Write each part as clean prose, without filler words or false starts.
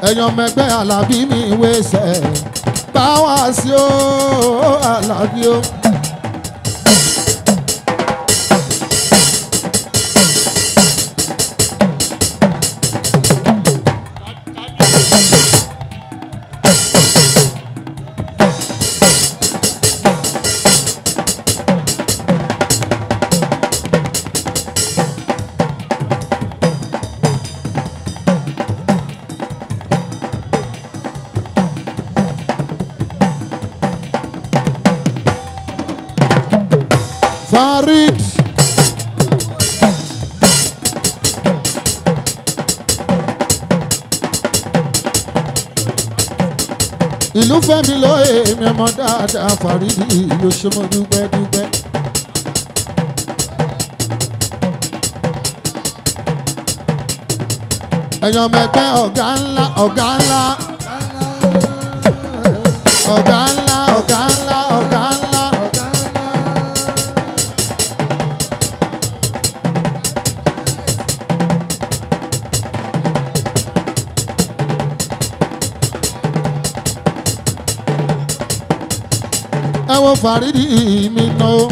ẹ̀yàn mẹ́gbẹ́ Àlàbí mi wẹ̀sẹ̀ bá wá sí o Àlàbí o. Farid ìlú fẹ́mi lóye mi ọmọ dáadáa Farid yóò ṣe mọ́ dúpẹ́ dúpẹ́. ẹ̀yàn mẹ́gbẹ́ ọ̀gá ńlá ọ̀gá ńlá ọ̀gá ńlá ọ̀gá ńlá ọ̀gá ńlá. ẹ wo Faridi mi nà ó.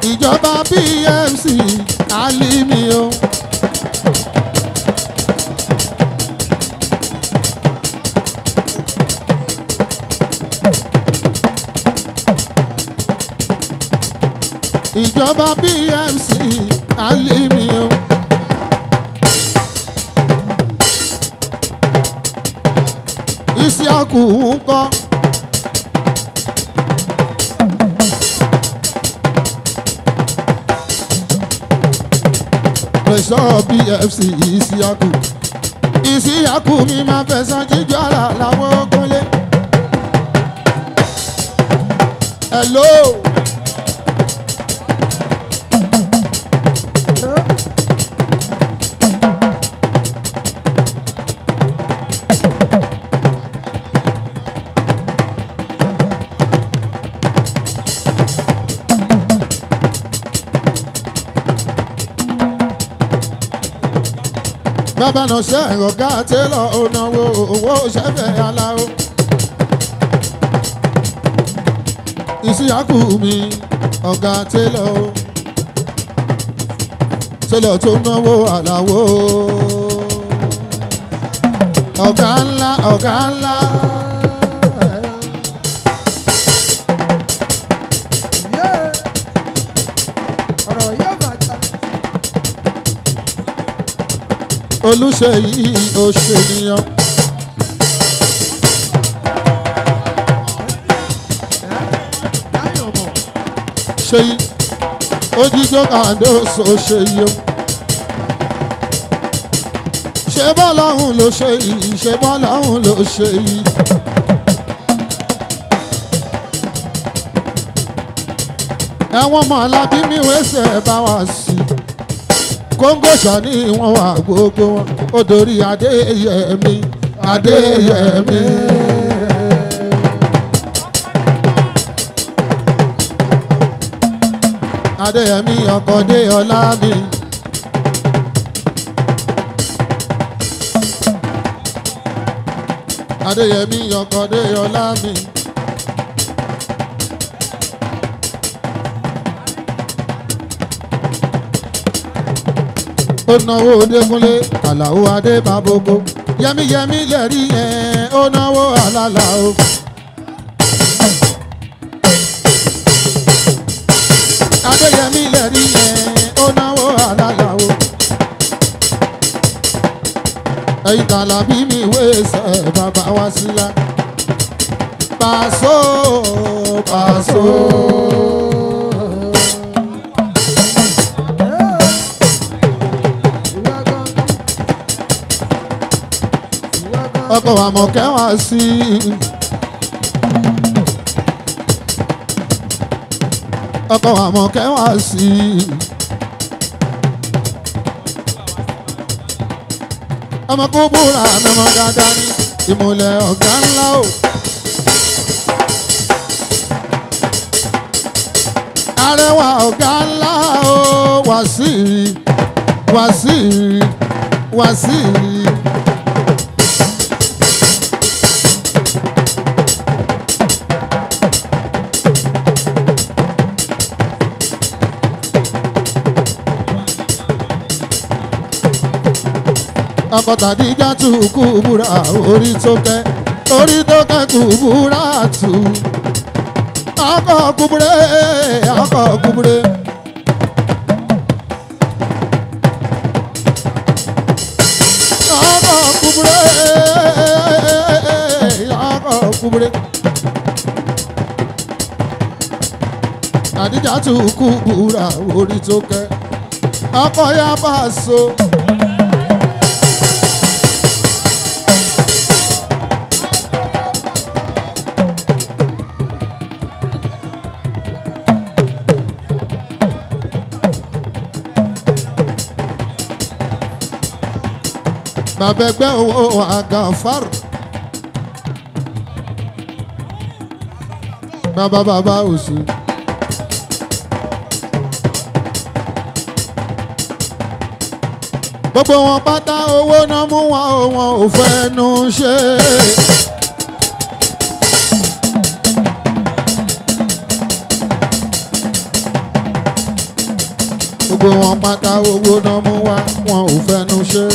ìjọba BMC Alimi o. ìjọba BMC Alimi o. Isiaku ń kọ́. Pressure BMC Isiaku. Isiaku mi máa fẹ̀sán jíjọ́ ara làwọn kúnlé. Hello. Bàbá náà ṣe ọ̀gá télọ̀ ònàwó owó ṣẹ́fẹ̀ aláwó. Isiaku mi ọ̀gá télọ̀ télọ̀ tó náwó aláwó. ọ̀gá ńlá ọ̀gá ńlá. Olúṣèyí Òṣèníyàn. Ṣèyí Ojíjó Kàndóso Ṣèyí o. Ṣé bọ́lọ́hún ló ṣe yìí? Ṣé bọ́lọ́hún ló ṣe yìí? Ẹ̀wọ̀n mọ̀ Àlàbí mi wẹ́sẹ̀ bá wá sí. Kóńgò ṣàní wọn wà gbogbo wọn. Ó dorí Adéyẹmí Adéyẹmí. Adéyẹmí ọkọ dé ọlá mi. Adéyẹmí ọkọ dé ọlá mi. Ó náwó Adékúnlé Àlàó Adébábógó. Yẹmíyẹmí lẹ́rí yẹn ó náwó àlàlà o. Adéyẹmí lẹ́rí yẹn ó náwó àlàlà o. Ẹ̀yìn Àlàbí mi wẹ̀sẹ̀ bàbá wa sílá. Pàṣọ pàṣọ. Ọkọ̀ Àmọ̀kẹ́ wá sí. Ọkọ̀ Àmọ̀kẹ́ wá sí. ọmọ kó búra mi ọmọ dáadáa ní ìmùlẹ̀ ọ̀gá ńlá o. arẹwà ọ̀gá ńlá o Wàsíì Wàsíì Wàsíì. akọ̀tàdíjà tù Kúbúrà orí tó kẹ́ Kúbúrà tù. ọkọ̀ Kúbúrè ọkọ̀ Kúbúrè. ọkọ̀ Kúbúrè ọkọ̀ Kúbúrè. Àdíjà tù Kúbúrà orí tó kẹ́ ọkọ̀ yá bá so. bàbá ẹgbẹ́ owó Àgàfàr bàbá òsì. gbogbo wọn pátá owó náà mú wọn ò fẹnu ṣe. gbogbo wọn pátá owó náà mú wọn ò fẹnu ṣe.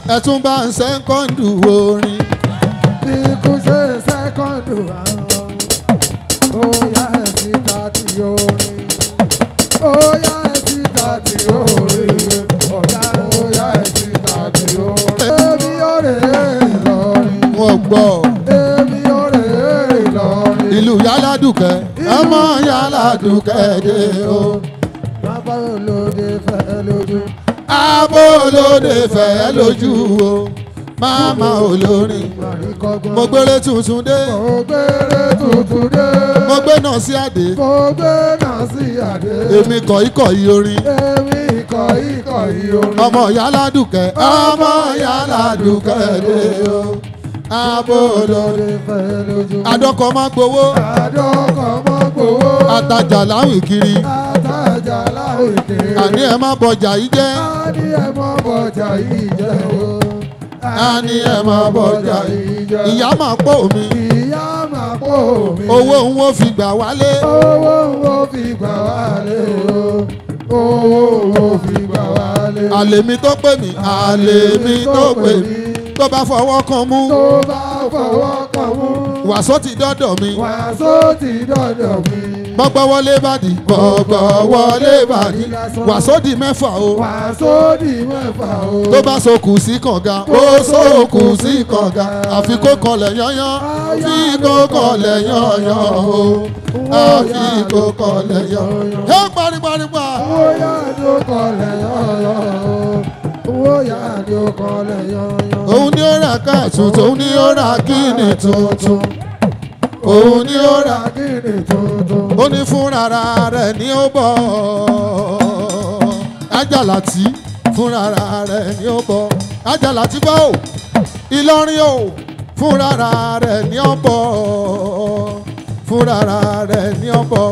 ẹ tún bá ń sẹ́kọ̀ndù orin. ikú ṣe sẹ́kọ̀ndù àwọn ó yá ẹ̀sìn tàbí orin ó yá ẹ̀sìn tàbí orin ọ̀gá ó yá ẹ̀sìn tàbí orin. èmi ò rè é Ìlọrin. wọ́n gbọ́. èmi ò rè é Ìlọrin. ìlú Yáládùkẹ́ ọmọ Yáládùkẹ́ dé o. bàbá olóde fẹ́ lójú. Abo olóde fẹ́ lójú o, máma olórin. Mo gbére tuntun dé. mo gbére tuntun dé. Mo gbé náà sí àdé. mo gbé náà sí àdé. Èmi kọ̀íkọ̀í orin. èmi kọ̀íkọ̀í orin. Ọmọ Yáládùkẹ́, ọmọ Yáládùkẹ́ dé o. Abo olóde fẹ́ lójú. Adọ́kọ̀ má gbowó. Adọ́kọ̀ má gbowó. Atajà láwìn kiri. Atajà láwìn kiri. Àní ẹ má bọjà yìí jẹ́. Àní ẹ má bọjà yìí jẹ́ o. Àní ẹ má bọjà yìí jẹ́. Ìyá máa pò mí. Ìyá máa pò mí. Owó ń wó fi gbà wálé. Owó ń wó fi gbà wálé o. Owó ń wó fi gbà wálé. Àlè mi tó pè mí. Àlè mi tó pè mí. Tó bá fọwọ́ kan mú. Tó bá fọwọ́ kan mú. Wàsó ti dọ́dọ̀ mi. Wàsó ti dọ́dọ̀ mi. Gbọ́gbọ́ wọlé bàdí. Gbọ́gbọ́ wọlé bàdí. Wàsó di mẹ́fà o. Wàsó di mẹ́fà o. Tó bá sokù sí kànga. Ó sokù sí kànga. Àfi kó kọlẹ̀ yányán. Fi kó kọlẹ̀ yányán o. Àfi kó kọlẹ̀ yányán. Ẹ pariparipa. Owó yá ni ó kọlẹ̀ yányán o. Owó yá ni ó kọlẹ̀ yányán. Òun ni ó ra káàtù. Òun ni ó ra kíni tuntun. Òun ni ó ra kíni tuntun. ó ní fúnra rẹ̀ ní ó bọ̀. Àjàlátì fúnra rẹ̀ ní ó bọ̀. Àjàlátì bá o Ìlọrin o fúnra rẹ̀ ní ó bọ̀. Fúnra rẹ̀ ní ó bọ̀.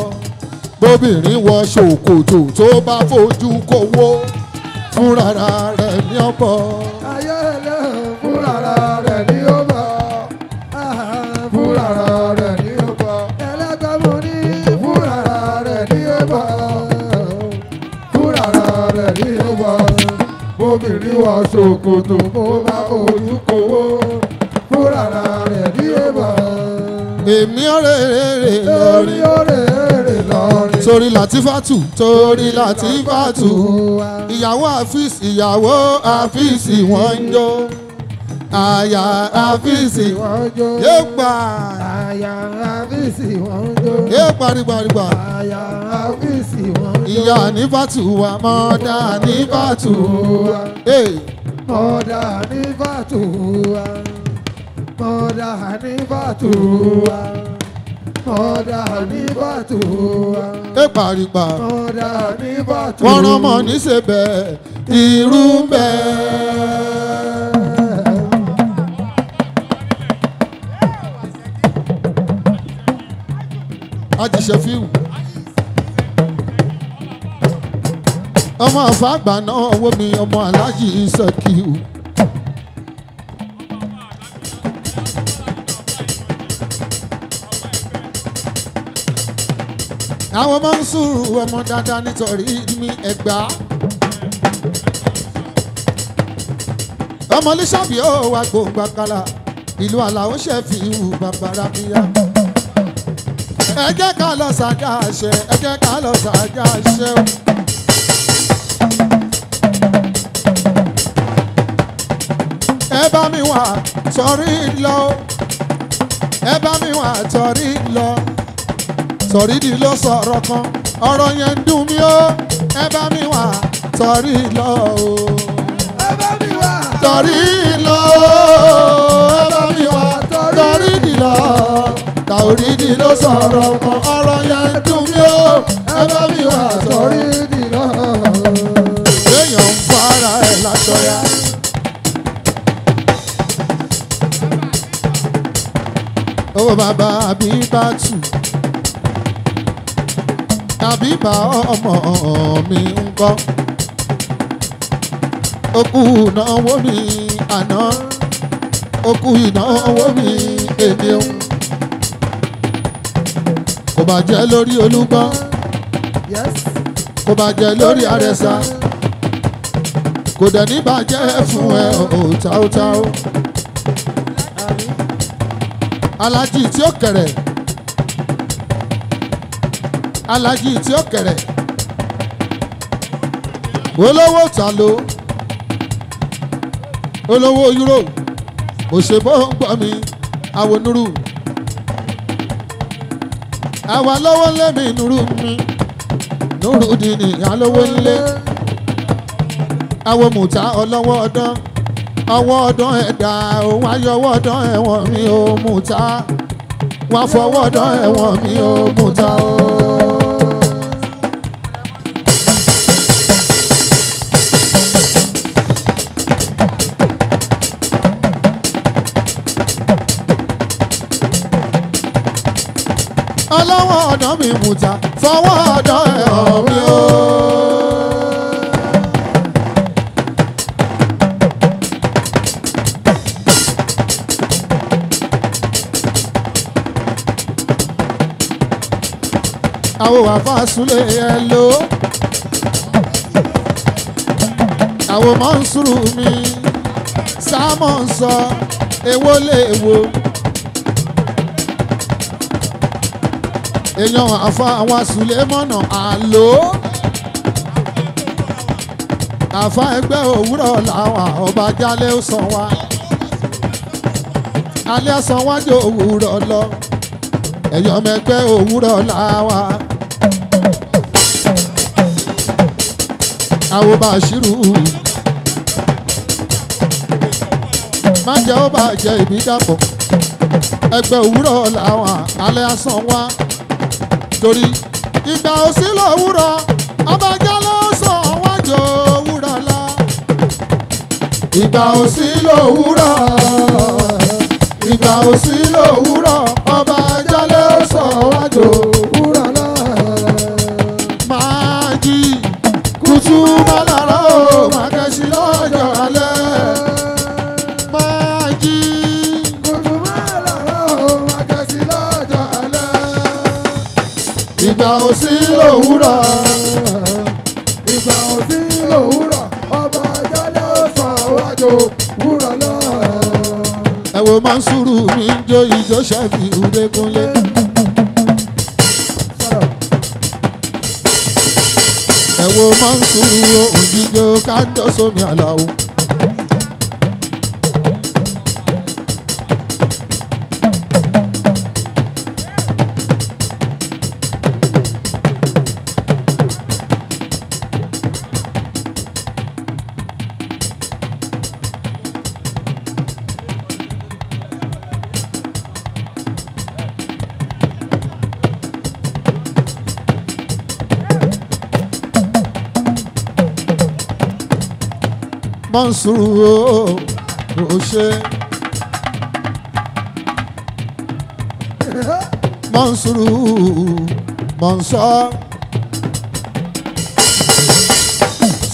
Bóbìnrin wọ ṣòkòtò tó bá fojú kówó fúnra rẹ̀ ní ó bọ̀. Ayẹlẹ fúnra rẹ̀ ní ó bọ̀. Fúnra rẹ̀ ní ó bọ̀. Ẹlẹ́gbẹ́ mo ní fúnra rẹ̀ ní ó bọ̀. Fúnra rẹ̀ ní ó bọ̀. Bóbìnrin wọ ṣòkòtò mo bá fojú kówó. Fúnra rẹ̀ ní ó bọ̀. Èmi ọ̀rẹ́ lórí. Èmi ọ̀rẹ́ lórí. Torí Làtífàtù torí Làtífàtù. Ìyàwó àfíìsì wọ́n ń jó. Àyà àfíìsì wọ́n jó. yóò gbà. Àyà àfíìsì wọ́n jó. Yóò pariparipa. Àyà àfíìsì wọ́n jó. Ìyá Nífàtù wa mọ́dà Nífàtù wa. Mọ́dà Nífàtù wa. Mọ́dà Nífàtù wa. mọ̀dà ní bàtú wa. ẹ paripa mọ̀dà ní bàtú. wọ́n rán mọ́ níṣẹ́bẹ̀ irú ń bẹ. ajíṣẹ́ fíìmù ọmọ àfàgbà náà wó mi ọmọ aláàjì Ṣẹ̀kíù. àwọn ọmọ ń sùúrù ọmọ dáadáa nítorí mi Ẹ̀gbá. ọmọ Lísàbí ó wá gbòǹgbà kala ìlú Àlàó Ṣẹ̀fíù bàbá Rábíyá. ẹ jẹ́ ká lọ sàjà àṣẹ ẹ jẹ́ ká lọ sàjà àṣẹ o. ẹ bá mi wá sọrí lọ ẹ bá mi wá sọrí lọ sọrí di ló sọ̀rọ̀ kan ọ̀rọ̀ yẹn ń dùn mí o ẹ bá mi wá sọrí lọ o. ẹ bá mi wá. sọrí lọ ẹ bá mi wá sọrí di lọ sọrí di ló sọ̀rọ̀ kan ọ̀rọ̀ yẹn ń dùn mí o ẹ bá mi wá sọrí di lọ. èèyàn ń fara ẹ̀ láṣọyà. owó bàbá Àbíbátù Àbíbá ọmọ mi ń kọ́ okú ìnáwó mi àná okú ìnáwó mi èdè ń kò bàjẹ́ lórí Olúgbọ́n kò bàjẹ́ lórí Àrẹ̀sà kò dẹ̀ ní bàjẹ́ fún ẹ òtáótáó. Alájì tí ó kẹ̀rẹ̀ Alájì tí ó kẹ̀rẹ̀ olówó tàló olówó euro òṣèbó ń gbọ́ mi àwọnúrú àwa lọ́wọ́ lẹ́mí nùrú mi nùrú di ní alówó ńlé àwọn mùtá ọlọ́wọ́ ọdán ọwọ́ ọdán ẹ̀dá òun ayọwọ́ ọdán ẹ̀wọ̀n mi ò mùtá wá fọwọ́ ọdán ẹ̀wọ̀n mi ò mùtá o. ọlọ́wọ́ ọdán mi mùtá fọwọ́ ọdán ẹ̀wọ̀n mi ò. àwọn wàfà súlẹ̀ ẹ lò àwọn Mọ́nsúrù mi sámọ̀ ń sọ èwo lè wo èèyàn àfa àwọn súlẹ̀ mọ̀nà àlò àfa ẹgbẹ́ òwúrọ̀ làwọn ọba jálẹ̀ ó sàn wá alẹ́ sàn wájú òwúrọ̀ lọ ẹ̀yọ́ mẹ́gbẹ́ òwúrọ̀ làwọn. àwọn Bàṣírù má jẹ́ ó bá jẹ́ ìbí dàpọ̀ ẹgbẹ́ òwúrọ̀ làwọn alẹ́ àsán wá torí ìgbà òsì lòwúrọ̀ abájá ló sàn wájú òwúrọ̀ la. ìgbà òsì lòwúrọ̀ ìgbà òsì lòwúrọ̀ abájá ló sàn wájú òwúrọ̀ la. máa jí kùtù bàlàrà ó máa kẹ́sì lọ́jọ́ alẹ́. máa jí kùtù bàlàrà ó máa kẹ́sì lọ́jọ́ alẹ́. ìgbà òsì lòwúrọ̀ ìgbà òsì lòwúrọ̀ ọba jálẹ̀ ó sàn wájú òwúrọ̀ lọ. ẹ wo Mọ́nsúrù mi ń jó ìjó Ṣẹ́fíù Dékúnlé. ẹ wo Mọ́nsúrù òjijì kájọ sómi Àlàó. Mọ́nsúrù ó ṣe. Mọ́nsúrù Mọ́nsọ́.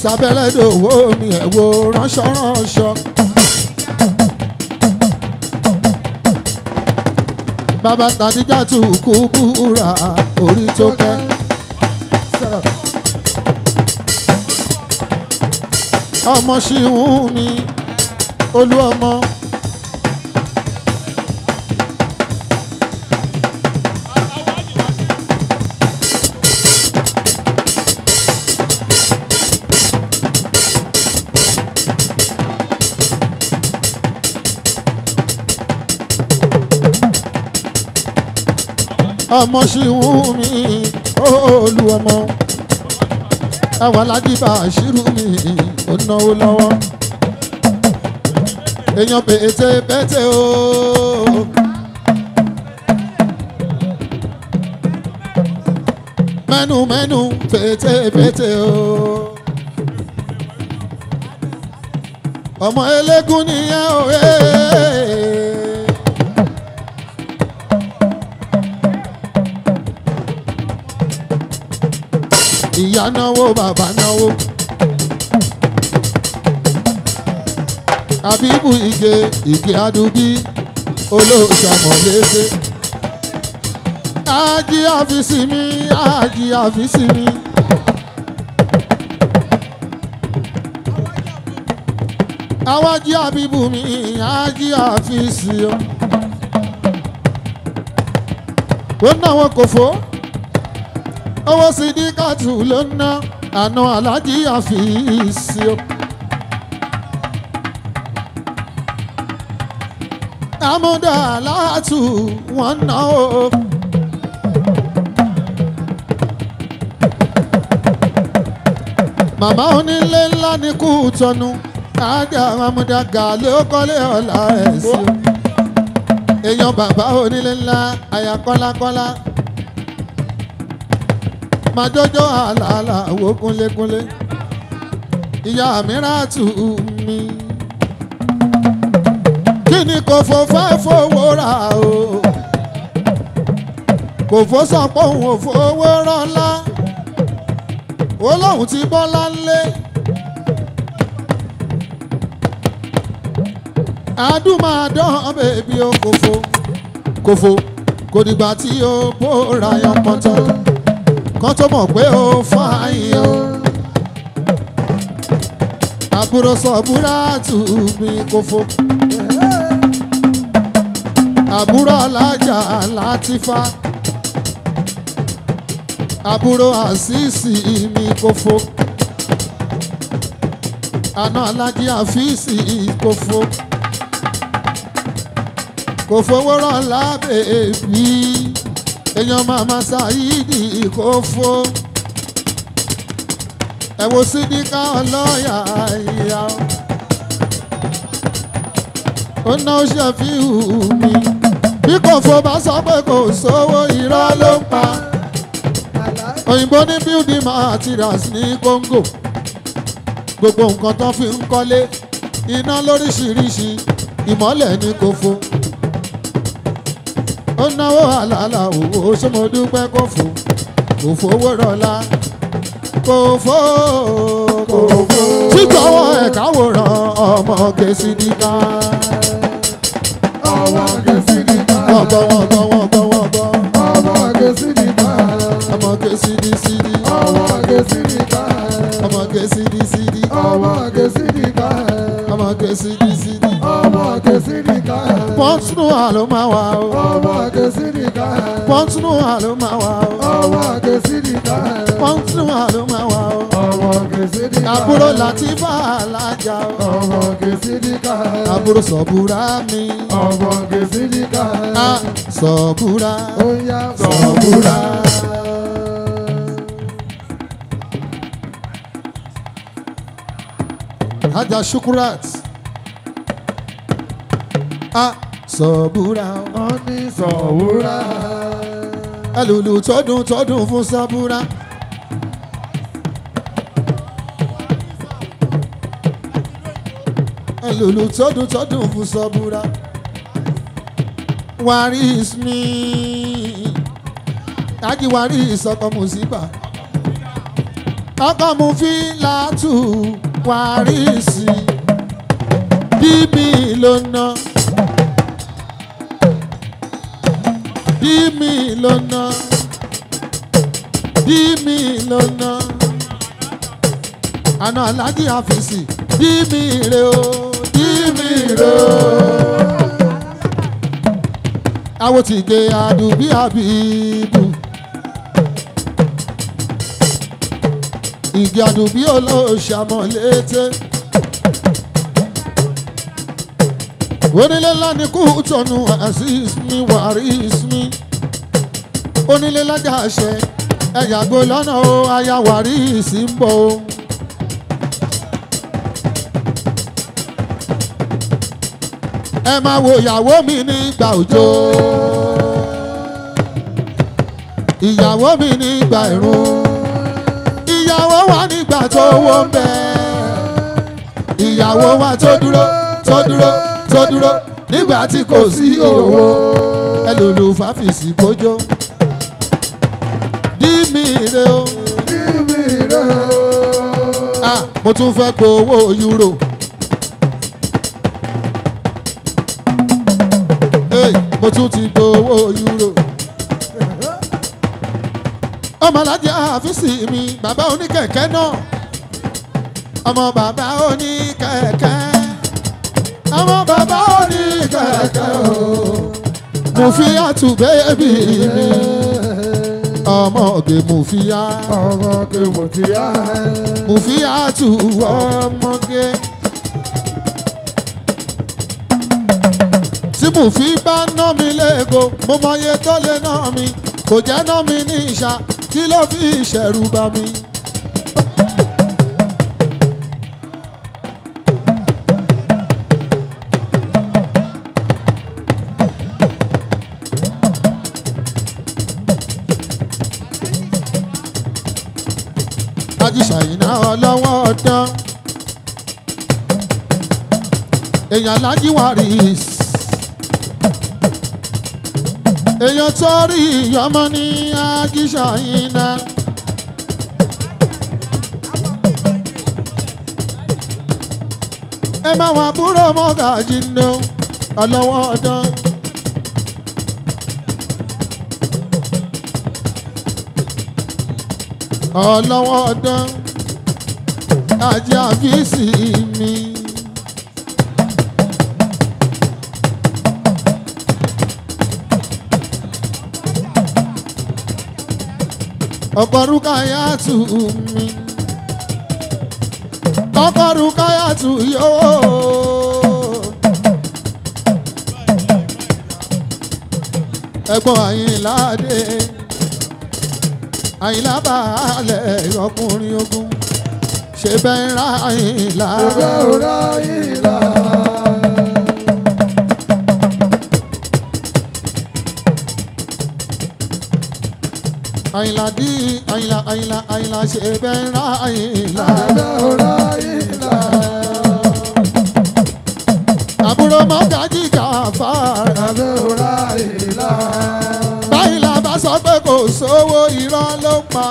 Sábẹ́lẹ̀ dòwó mi ẹ̀wò ránṣọ́ ránṣọ́. Bàbá Tàdíjà tù kú búra orí tó kẹ́. Ọmọ ṣìhún mi olú ọmọ. Ọmọ ṣìhún mi olú ọmọ. Àwọn aládìbà ṣírù mi ò náwó lọ́wọ́. Èèyàn pété pété o. Mẹ́nu mẹ́nu pété pété o. Ọmọ eléégún nìyẹn o. Ìyá náwó bàbá náwó. Àbíbù Ìgè Adúbí olóòṣàmọ̀ léṣe. Ájí àfíìsì mi, ájí àfíìsì mi. Àwájí Àbíbù mi, ájí àfíìsì o. Ó náwó kòfó. Owó Sídíkàtù ló ń ná àná Aláàjì àfíìsì o. Àmúdá Látù wọ́n ná o. Màmá onílé ńlá ní Kútọ́nù. Ájà Àmúdá gàlé ó kọ́lé ọ̀la ẹ̀sìn. Èèyàn bàbá onílé ńlá àyà kọ́lákọ́lá. Màjọ́jọ́ àlàálà wo kúnlékúnlé. Ìyá mìíràn tù mí. Kí ni Kòfó fẹ́ fowó rà o? Kòfó sọ pé òun ò fowó rọ́lá. Ó lóun ti bọ́lá ńlé. Adúmáadán bèbí o Kòfó. Kòfó kò dìgbà tí o bóra yan pọ́ntọ́. Kan tó mọ̀ pé ó fáyín o. Àbúrò Sọ̀búrà tù mí Kòfó. Àbúrò Alájà Látìfá. Àbúrò Àṣìṣì mi Kòfó. Àná Alájì Àfíìsì Kòfó. Kòfó wọ́rọ̀ lábẹ́bí. Èèyàn Màmá Sáyídì Kòfó. Ẹ wo Sídíkà ọlọ́yà ìyá. Ó ná Ṣẹ̀fíù mi. Bí Kòfó bá sọ pé kò sówó irọ́ ló ń pa. Òyìnbó ní building materials ní Congo. Gbogbo nǹkan tán fi ń kọ́lé. Iná lóríṣiríṣi. Ìmọ́lẹ̀ ní Kòfó. Ó náwó àlàálà owó ṣé mo dúpẹ́ Kòfó. Kòfó owó rọ̀lá. Kòfó Kòfó. Títọ́wọ́ ẹ̀ka wòran ọmọge Sídíkà. Ọmọge Sídíkà. Wọ́gbọ́. Ọmọge Sídíkà. Ọmọge Sídí. Ọmọge Sídíkà. Ọmọge Sídí. Ọmọge Sídíkà. Ọmọge Sídí. Ọmọge Sídíkà. Pọ́ńtínú àló máa wà o. Ọmọge Sídíkà. Pọ́ńtínú àló máa wà o. Ọmọge Sídíkà. Pọ́ńtínú àló máa wà o. Ọmọge Sídíkà. Àbúrò Látìfá Alájà o. Ọmọge Sídíkà. Àbúrò Sọ̀búrà mi. Ọmọge Sídíkà. Sọ̀búrà. Ó yá Sọ̀búrà. Ajá Shukurat. Sọ̀búrà. Ó ní Sọ̀búrà. Ẹlùlù tọdún fún Sọ̀búrà. ẹlòlù tọdún fún sọbúra waris mi ají waris ọkọ musiba ọkọ mu fi látù warisi bíbí ló ná bíbí ló ná bíbí ló ná àná alájí àfìsì bíbí rè o bíbí rè o àwọn tí gbé àdùbí àbíbù ìgbé àdùbí olóòṣàmọ̀ létí onílé ńlá ní kú tọ̀nù azeez mi waris mi onílé lájà àṣẹ ẹ̀yàgbó lọ́nà o aya waris ń bọ̀ o. ẹ máa wo ìyàwó mi nígbà òjò ìyàwó mi nígbà ẹ̀rùn ìyàwó wa nígbà tó wó ń bẹ ìyàwó wa tó dúró nígbà tí kò sí owó ẹlòlù fàfìsì kójó dí mi rè o mo tún fẹ́ gbowó euro. Mo tún ti gbowó euro. ọmọ alájà àfíìsì mi bàbá oníkẹ̀kẹ́ náà ọmọ bàbá oníkẹ̀kẹ́ ọmọ bàbá oníkẹ̀kẹ́ o Mufiyatu bẹ́ẹ̀bì mi ọmọge Mufiyatu ọmọge. tí mo fi bá ná mi léego mo mọye tó lè ná mi kò jẹ́ ná mi ní ìṣá kí ló fi ìṣẹ̀rù bá mi. Ajíṣàyìnà ọlọ́wọ́ ọdán èèyàn Lájí Waris èèyàn tó rí ìyọmọ ní Ajíṣàyìnà. ẹ máa wà búrò mọ́gàjì ní ọlọ́wọ́ ọdán. ọlọ́wọ́ ọdán ajé àfíìsì mi. ọkọ Rukayatu mi ọkọ Rukayatu yóò. ẹ̀gbọ́n Àyìnlá dé Àyìnlá balẹ̀ ọkùnrin ogun ṣe bẹ́ẹ̀ ra Àyìnlá. Àyìnlá dí Àyìnlá ṣe bẹ́ẹ̀ ra Àyìnlá. àbúrò Mọ́gàjí Gàfárà. Báyìí la bá sọ pé kò sówó irọ́ ló pa.